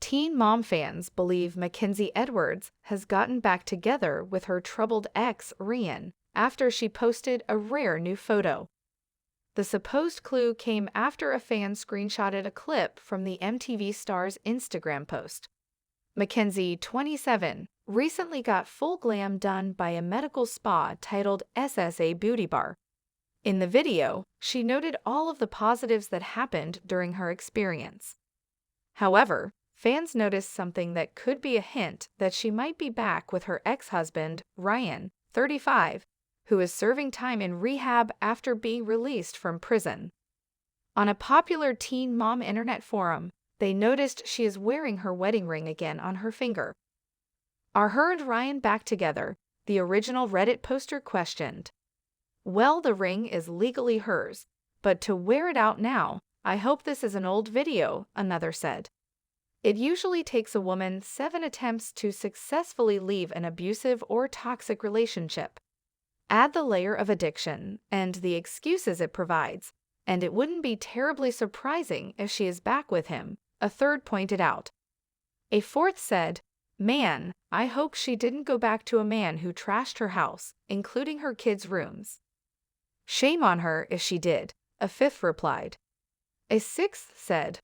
Teen Mom fans believe Mackenzie Edwards has gotten back together with her troubled ex, Ryan, after she posted a rare new photo. The supposed clue came after a fan screenshotted a clip from the MTV star's Instagram post. Mackenzie, 27, recently got full glam done by a medical spa titled SSA Beauty Bar. In the video, she noted all of the positives that happened during her experience. However, fans noticed something that could be a hint that she might be back with her ex-husband, Ryan, 35, who is serving time in rehab after being released from prison. On a popular teen mom internet forum, they noticed she is wearing her wedding ring again on her finger. Are her and Ryan back together? The original Reddit poster questioned. Well, the ring is legally hers, but to wear it out now, I hope this is an old video, another said. It usually takes a woman 7 attempts to successfully leave an abusive or toxic relationship. Add the layer of addiction and the excuses it provides, and it wouldn't be terribly surprising if she is back with him, a third pointed out. A fourth said, "Man, I hope she didn't go back to a man who trashed her house, including her kids' rooms." "Shame on her if she did," a fifth replied. A sixth said,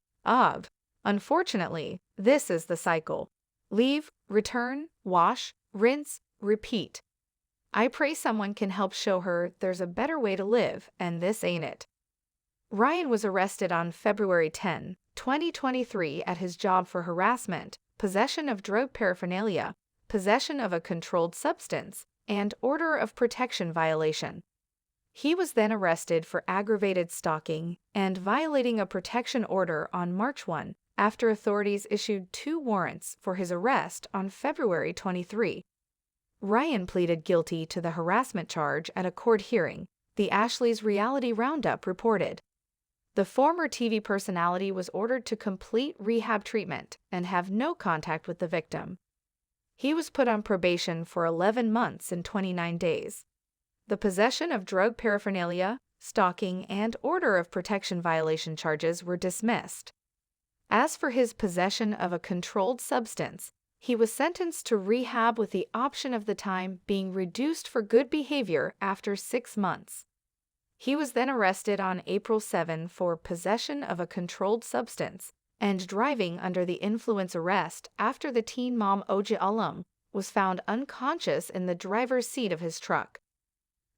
Unfortunately, this is the cycle. Leave, return, wash, rinse, repeat. I pray someone can help show her there's a better way to live, and this ain't it." Ryan was arrested on February 10, 2023 at his job for harassment, possession of drug paraphernalia, possession of a controlled substance, and order of protection violation. He was then arrested for aggravated stalking and violating a protection order on March 1, after authorities issued 2 warrants for his arrest on February 23. Ryan pleaded guilty to the harassment charge at a court hearing, the Ashley's Reality Roundup reported. The former TV personality was ordered to complete rehab treatment and have no contact with the victim. He was put on probation for 11 months and 29 days. The possession of drug paraphernalia, stalking, and order of protection violation charges were dismissed. As for his possession of a controlled substance, he was sentenced to rehab with the option of the time being reduced for good behavior after 6 months. He was then arrested on April 7 for possession of a controlled substance and driving under the influence arrest after the teen mom OJ alum was found unconscious in the driver's seat of his truck.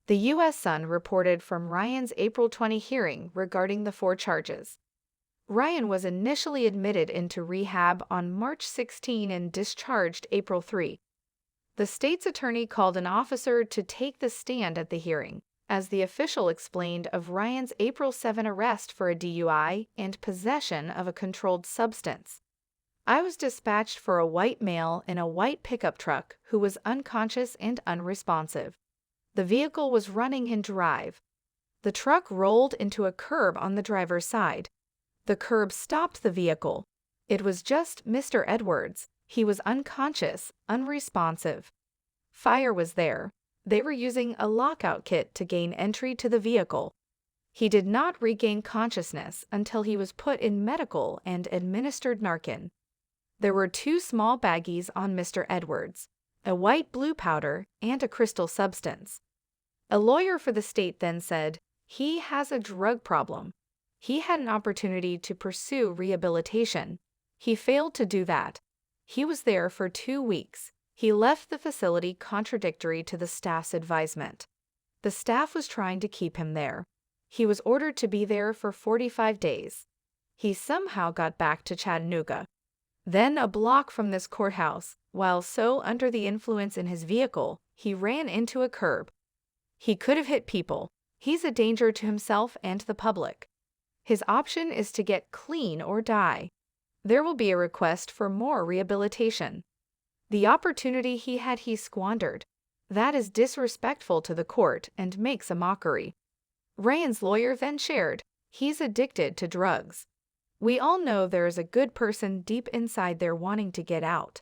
The U.S. Sun reported from Ryan's April 20 hearing regarding the 4 charges. Ryan was initially admitted into rehab on March 16 and discharged April 3. The state's attorney called an officer to take the stand at the hearing, as the official explained of Ryan's April 7 arrest for a DUI and possession of a controlled substance. "I was dispatched for a white male in a white pickup truck who was unconscious and unresponsive. The vehicle was running in drive. The truck rolled into a curb on the driver's side. The curb stopped the vehicle. It was just Mr. Edwards. He was unconscious, unresponsive. Fire was there. They were using a lockout kit to gain entry to the vehicle. He did not regain consciousness until he was put in medical and administered Narcan. There were 2 small baggies on Mr. Edwards, a white blue powder and a crystal substance." A lawyer for the state then said, "He has a drug problem. He had an opportunity to pursue rehabilitation. He failed to do that. He was there for 2 weeks. He left the facility contradictory to the staff's advisement. The staff was trying to keep him there. He was ordered to be there for 45 days. He somehow got back to Chattanooga. Then a block from this courthouse, while so under the influence in his vehicle, he ran into a curb. He could have hit people. He's a danger to himself and the public. His option is to get clean or die. There will be a request for more rehabilitation. The opportunity he had, he squandered. That is disrespectful to the court and makes a mockery." Ryan's lawyer then shared, "He's addicted to drugs. We all know there is a good person deep inside there wanting to get out.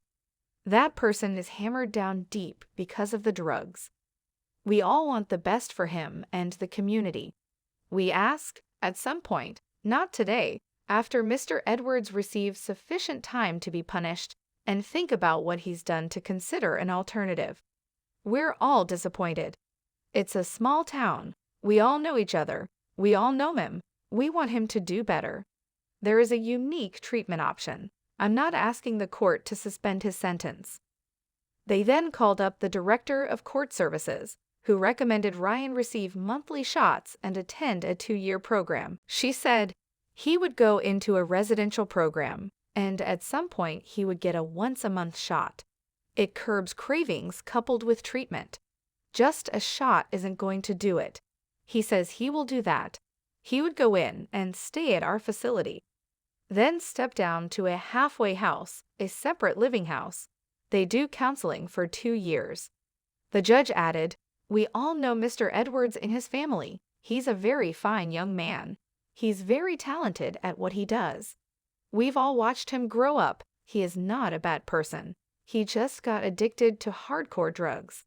That person is hammered down deep because of the drugs. We all want the best for him and the community. We ask, at some point, not today, after Mr. Edwards receives sufficient time to be punished and think about what he's done to consider an alternative. We're all disappointed. It's a small town. We all know each other. We all know him. We want him to do better. There is a unique treatment option. I'm not asking the court to suspend his sentence. They then called up the Director of Court Services, who recommended Ryan receive monthly shots and attend a 2-year program. She said he would go into a residential program, and at some point he would get a once-a-month shot. It curbs cravings coupled with treatment. Just a shot isn't going to do it. He says he will do that. He would go in and stay at our facility. Then step down to a halfway house, a separate living house. They do counseling for 2 years. The judge added, "We all know Mr. Edwards and his family. He's a very fine young man. He's very talented at what he does. We've all watched him grow up. He is not a bad person. He just got addicted to hardcore drugs.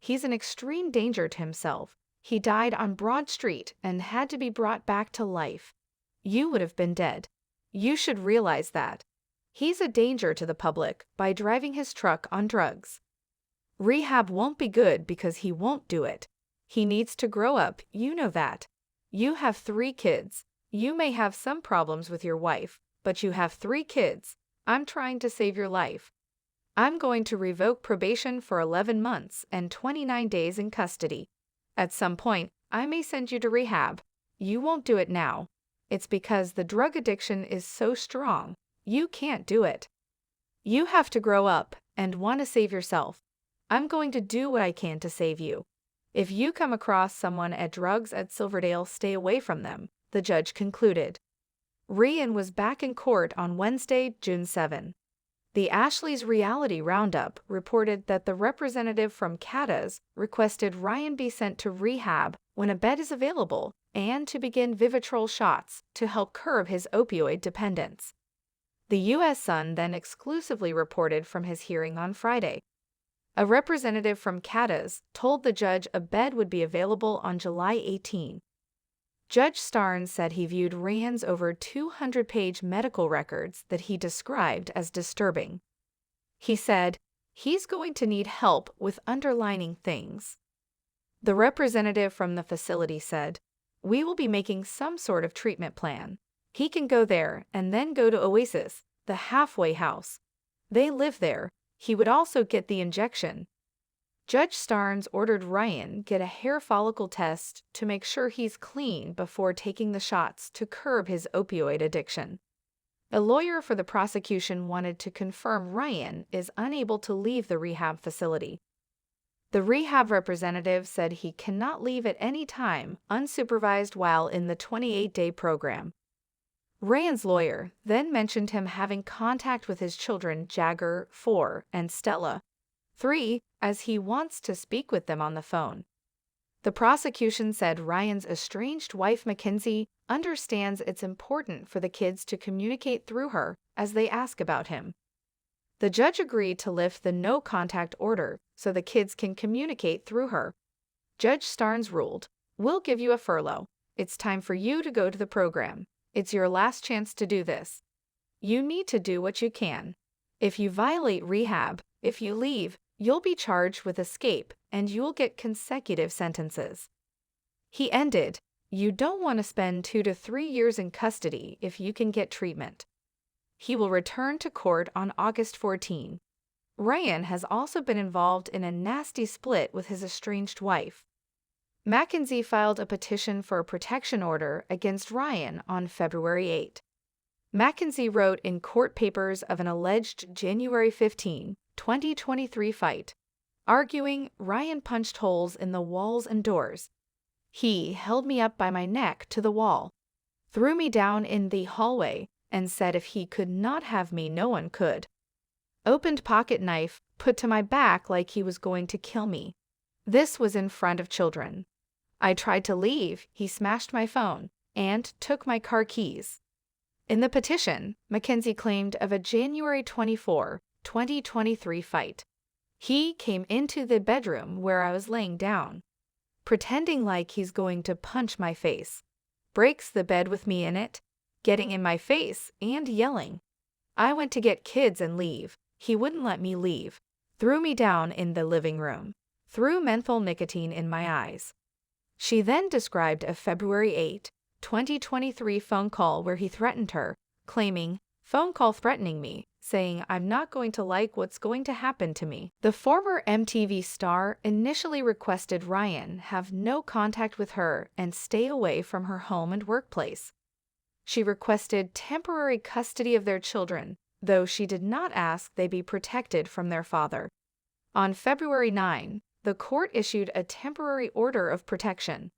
He's an extreme danger to himself. He died on Broad Street and had to be brought back to life. You would have been dead. You should realize that. He's a danger to the public by driving his truck on drugs. Rehab won't be good because he won't do it. He needs to grow up, you know that. You have 3 kids. You may have some problems with your wife, but you have 3 kids. I'm trying to save your life. I'm going to revoke probation for 11 months and 29 days in custody. At some point, I may send you to rehab. You won't do it now. It's because the drug addiction is so strong. You can't do it. You have to grow up and want to save yourself. I'm going to do what I can to save you. If you come across someone at drugs at Silverdale, stay away from them," the judge concluded. Ryan was back in court on Wednesday, June 7. The Ashley's Reality Roundup reported that the representative from CADAS requested Ryan be sent to rehab when a bed is available and to begin Vivitrol shots to help curb his opioid dependence. The U.S. Sun then exclusively reported from his hearing on Friday. A representative from CADAS told the judge a bed would be available on July 18. Judge Starnes said he viewed Ryan's over 200-page medical records that he described as disturbing. He said, "He's going to need help with underlining things." The representative from the facility said, "We will be making some sort of treatment plan. He can go there and then go to Oasis, the halfway house. They live there. He would also get the injection." Judge Starnes ordered Ryan get a hair follicle test to make sure he's clean before taking the shots to curb his opioid addiction. A lawyer for the prosecution wanted to confirm Ryan is unable to leave the rehab facility. The rehab representative said he cannot leave at any time unsupervised while in the 28-day program. Ryan's lawyer then mentioned him having contact with his children Jagger, 4, and Stella, 3, as he wants to speak with them on the phone. The prosecution said Ryan's estranged wife Mackenzie understands it's important for the kids to communicate through her as they ask about him. The judge agreed to lift the no-contact order so the kids can communicate through her. Judge Starnes ruled, "We'll give you a furlough. It's time for you to go to the program. It's your last chance to do this. You need to do what you can. If you violate rehab, if you leave, you'll be charged with escape and you'll get consecutive sentences." He ended, "You don't want to spend 2 to 3 years in custody if you can get treatment." He will return to court on August 14. Ryan has also been involved in a nasty split with his estranged wife. Mackenzie filed a petition for a protection order against Ryan on February 8. Mackenzie wrote in court papers of an alleged January 15, 2023 fight, arguing Ryan punched holes in the walls and doors. He held me up by my neck to the wall, threw me down in the hallway, and said if he could not have me, no one could. Opened pocket knife, put to my back like he was going to kill me. This was in front of children. I tried to leave, he smashed my phone, and took my car keys. In the petition, Mackenzie claimed of a January 24, 2023 fight. He came into the bedroom where I was laying down, pretending like he's going to punch my face, breaks the bed with me in it, getting in my face and yelling. I went to get kids and leave. He wouldn't let me leave. Threw me down in the living room. Threw menthol nicotine in my eyes. She then described a February 8, 2023 phone call where he threatened her, claiming, "Phone call threatening me, saying I'm not going to like what's going to happen to me." The former MTV star initially requested Ryan have no contact with her and stay away from her home and workplace. She requested temporary custody of their children, though she did not ask they be protected from their father. On February 9, the court issued a temporary order of protection.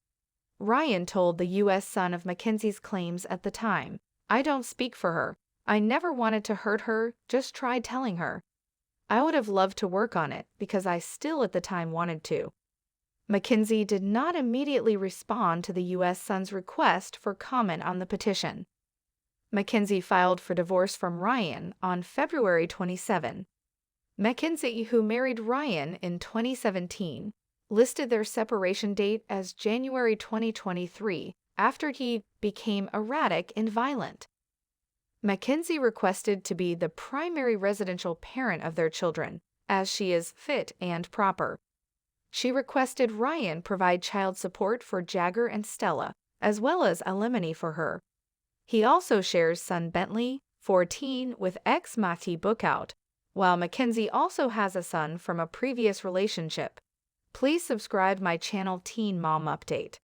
Ryan told the U.S. son of Mackenzie's claims at the time, "I don't speak for her. I never wanted to hurt her, just tried telling her. I would have loved to work on it because I still at the time wanted to." Mackenzie did not immediately respond to the U.S. son's request for comment on the petition. Mackenzie filed for divorce from Ryan on February 27. Mackenzie, who married Ryan in 2017, listed their separation date as January 2023 after he became erratic and violent. Mackenzie requested to be the primary residential parent of their children, as she is fit and proper. She requested Ryan provide child support for Jagger and Stella, as well as alimony for her. He also shares son Bentley, 14, with ex-Matty Bookout, while Mackenzie also has a son from a previous relationship. Please subscribe my channel Teen Mom Update.